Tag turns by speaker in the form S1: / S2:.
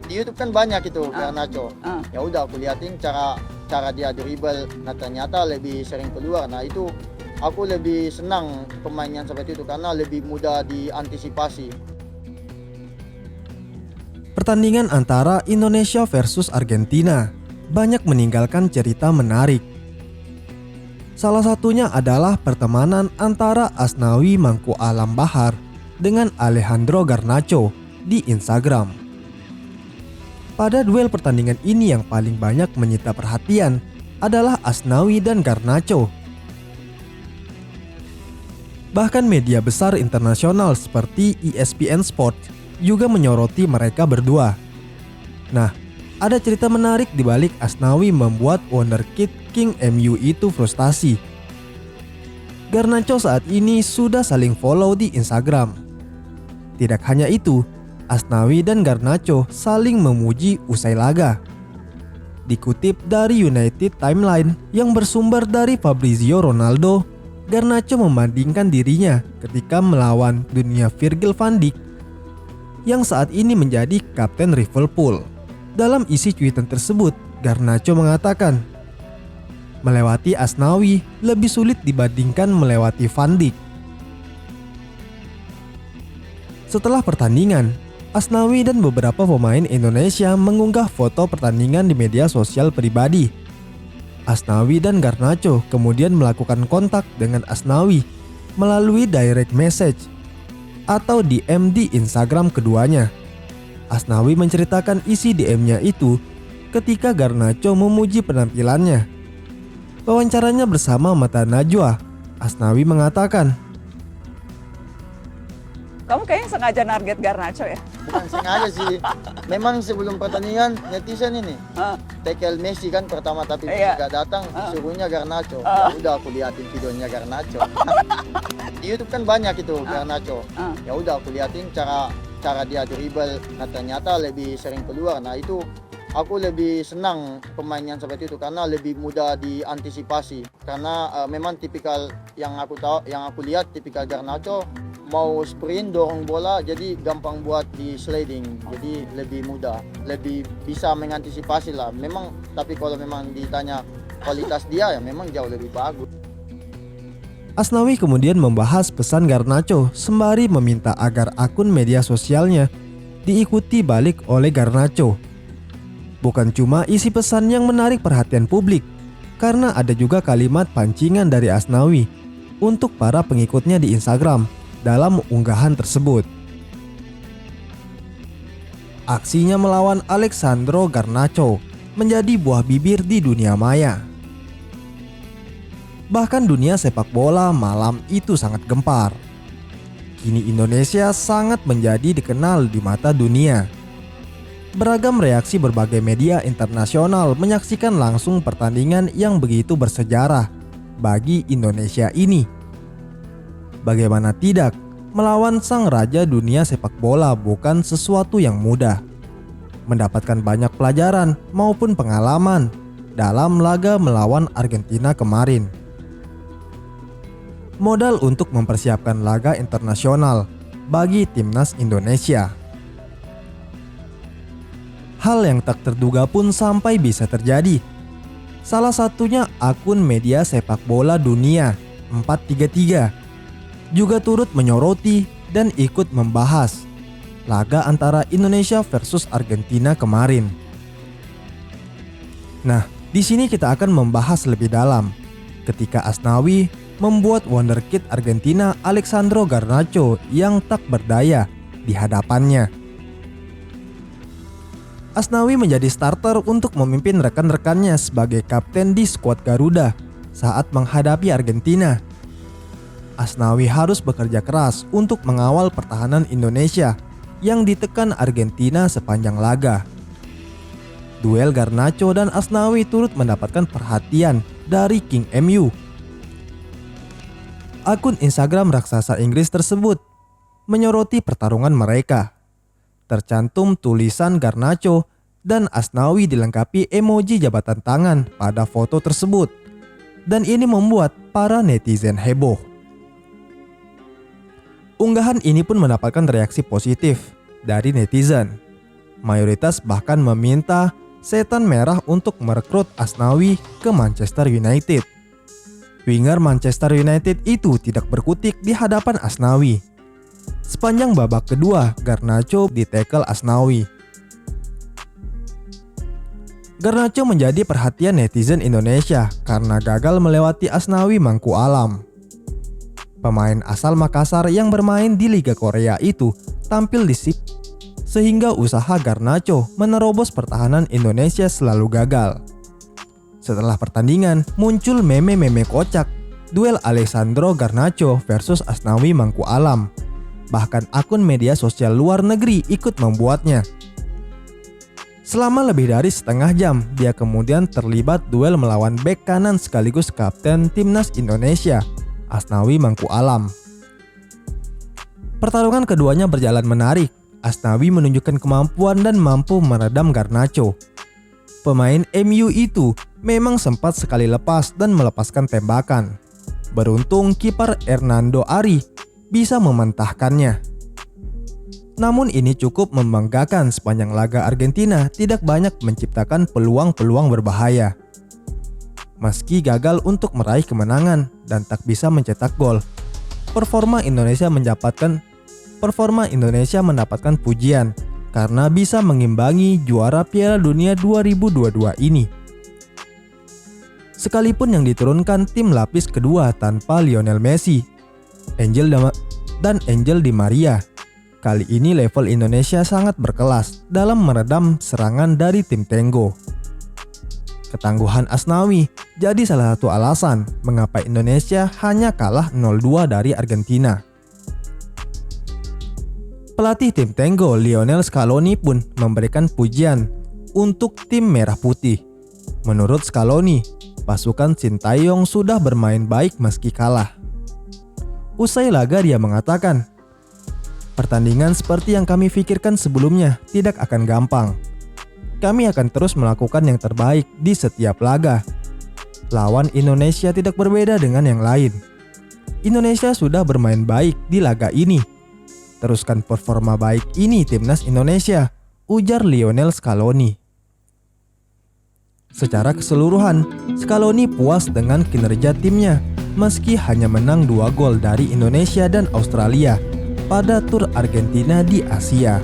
S1: Di YouTube kan banyak itu Garnacho. Ya udah aku liatin cara dia dribble. Nah ternyata lebih sering keluar. Nah itu aku lebih senang pemain yang seperti itu karena lebih mudah diantisipasi.
S2: Pertandingan antara Indonesia versus Argentina banyak meninggalkan cerita menarik. Salah satunya adalah pertemanan antara Asnawi Mangku Alam Bahar dengan Alejandro Garnacho di Instagram. Pada duel pertandingan ini yang paling banyak menyita perhatian adalah Asnawi dan Garnacho. Bahkan media besar internasional seperti ESPN Sport juga menyoroti mereka berdua. Nah, ada cerita menarik di balik Asnawi membuat wonderkid King MU itu frustasi. Garnacho saat ini sudah saling follow di Instagram. Tidak hanya itu, Asnawi dan Garnacho saling memuji usai laga. Dikutip dari United Timeline yang bersumber dari Fabrizio Ronaldo, Garnacho membandingkan dirinya ketika melawan dunia Virgil van Dijk yang saat ini menjadi kapten Liverpool. Dalam isi cuitan tersebut, Garnacho mengatakan, melewati Asnawi lebih sulit dibandingkan melewati Van Dijk. Setelah pertandingan, Asnawi dan beberapa pemain Indonesia mengunggah foto pertandingan di media sosial pribadi. Asnawi dan Garnacho kemudian melakukan kontak dengan Asnawi melalui direct message atau DM di Instagram keduanya. Asnawi menceritakan isi DM-nya itu ketika Garnacho memuji penampilannya. Wawancaranya bersama Mata Najwa, Asnawi mengatakan,
S3: Kamu kayaknya sengaja target Garnacho ya?
S1: Bukan sengaja sih. Memang sebelum pertandingan netizen ini tackle Messi kan pertama tapi Messi gak datang, disuruhnya Garnacho. Ya udah aku liatin videonya Garnacho. Di YouTube kan banyak itu Garnacho. Ya udah aku liatin cara dia dribble. Nah ternyata lebih sering keluar. Nah itu aku lebih senang pemain yang seperti itu karena lebih mudah diantisipasi. Karena memang tipikal yang aku lihat tipikal Garnacho mau sprint dorong bola jadi gampang buat di sliding, jadi lebih mudah, lebih bisa mengantisipasi lah. Memang tapi kalau memang ditanya kualitas dia ya memang jauh lebih bagus.
S2: Asnawi kemudian membahas pesan Garnacho sembari meminta agar akun media sosialnya diikuti balik oleh Garnacho. Bukan cuma isi pesan yang menarik perhatian publik, karena ada juga kalimat pancingan dari Asnawi untuk para pengikutnya di Instagram dalam unggahan tersebut. Aksinya melawan Alejandro Garnacho menjadi buah bibir di dunia maya. Bahkan dunia sepak bola malam itu sangat gempar. Kini Indonesia sangat menjadi dikenal di mata dunia. Beragam reaksi berbagai media internasional menyaksikan langsung pertandingan yang begitu bersejarah bagi Indonesia ini. Bagaimana tidak, melawan sang raja dunia sepak bola bukan sesuatu yang mudah. Mendapatkan banyak pelajaran maupun pengalaman dalam laga melawan Argentina kemarin. Modal untuk mempersiapkan laga internasional bagi timnas Indonesia. Hal yang tak terduga pun sampai bisa terjadi. Salah satunya akun media sepak bola dunia 433 juga turut menyoroti dan ikut membahas laga antara Indonesia versus Argentina kemarin. Nah, di sini kita akan membahas lebih dalam ketika Asnawi membuat wonderkid Argentina Alejandro Garnacho yang tak berdaya di hadapannya. Asnawi menjadi starter untuk memimpin rekan-rekannya sebagai kapten di skuad Garuda saat menghadapi Argentina. Asnawi harus bekerja keras untuk mengawal pertahanan Indonesia yang ditekan Argentina sepanjang laga. Duel Garnacho dan Asnawi turut mendapatkan perhatian dari King MU. Akun Instagram raksasa Inggris tersebut menyoroti pertarungan mereka. Tercantum tulisan Garnacho dan Asnawi dilengkapi emoji jabatan tangan pada foto tersebut. Dan ini membuat para netizen heboh. Unggahan ini pun mendapatkan reaksi positif dari netizen. Mayoritas bahkan meminta Setan Merah untuk merekrut Asnawi ke Manchester United. Winger Manchester United itu tidak berkutik di hadapan Asnawi. Sepanjang babak kedua, Garnacho ditekel Asnawi. Garnacho menjadi perhatian netizen Indonesia karena gagal melewati Asnawi Mangku Alam. Pemain asal Makassar yang bermain di Liga Korea itu tampil di SIP, sehingga usaha Garnacho menerobos pertahanan Indonesia selalu gagal. Setelah pertandingan, muncul meme-meme kocak, duel Alessandro Garnacho versus Asnawi Mangku Alam. Bahkan akun media sosial luar negeri ikut membuatnya. Selama lebih dari setengah jam, dia kemudian terlibat duel melawan bek kanan sekaligus kapten timnas Indonesia, Asnawi Mangku Alam. Pertarungan keduanya berjalan menarik. Asnawi menunjukkan kemampuan dan mampu meredam Garnacho. Pemain MU itu memang sempat sekali lepas dan melepaskan tembakan. Beruntung kiper Hernando Ari bisa mementahkannya. Namun ini cukup membanggakan sepanjang laga Argentina tidak banyak menciptakan peluang-peluang berbahaya. Meski gagal untuk meraih kemenangan dan tak bisa mencetak gol, performa Indonesia mendapatkan pujian karena bisa mengimbangi juara Piala Dunia 2022 ini. Sekalipun yang diturunkan tim lapis kedua tanpa Lionel Messi, Angel Di Maria, kali ini level Indonesia sangat berkelas dalam meredam serangan dari tim Tenggo. Ketangguhan Asnawi jadi salah satu alasan mengapa Indonesia hanya kalah 0-2 dari Argentina. Pelatih tim Tenggo Lionel Scaloni pun memberikan pujian untuk tim Merah Putih. Menurut Scaloni, pasukan Sintayong sudah bermain baik meski kalah. Usai laga dia mengatakan, "Pertandingan seperti yang kami pikirkan sebelumnya tidak akan gampang. Kami akan terus melakukan yang terbaik di setiap laga. Lawan Indonesia tidak berbeda dengan yang lain. Indonesia sudah bermain baik di laga ini. Teruskan performa baik ini timnas Indonesia," ujar Lionel Scaloni. Secara keseluruhan, Scaloni puas dengan kinerja timnya meski hanya menang 2 gol dari Indonesia dan Australia pada tur Argentina di Asia.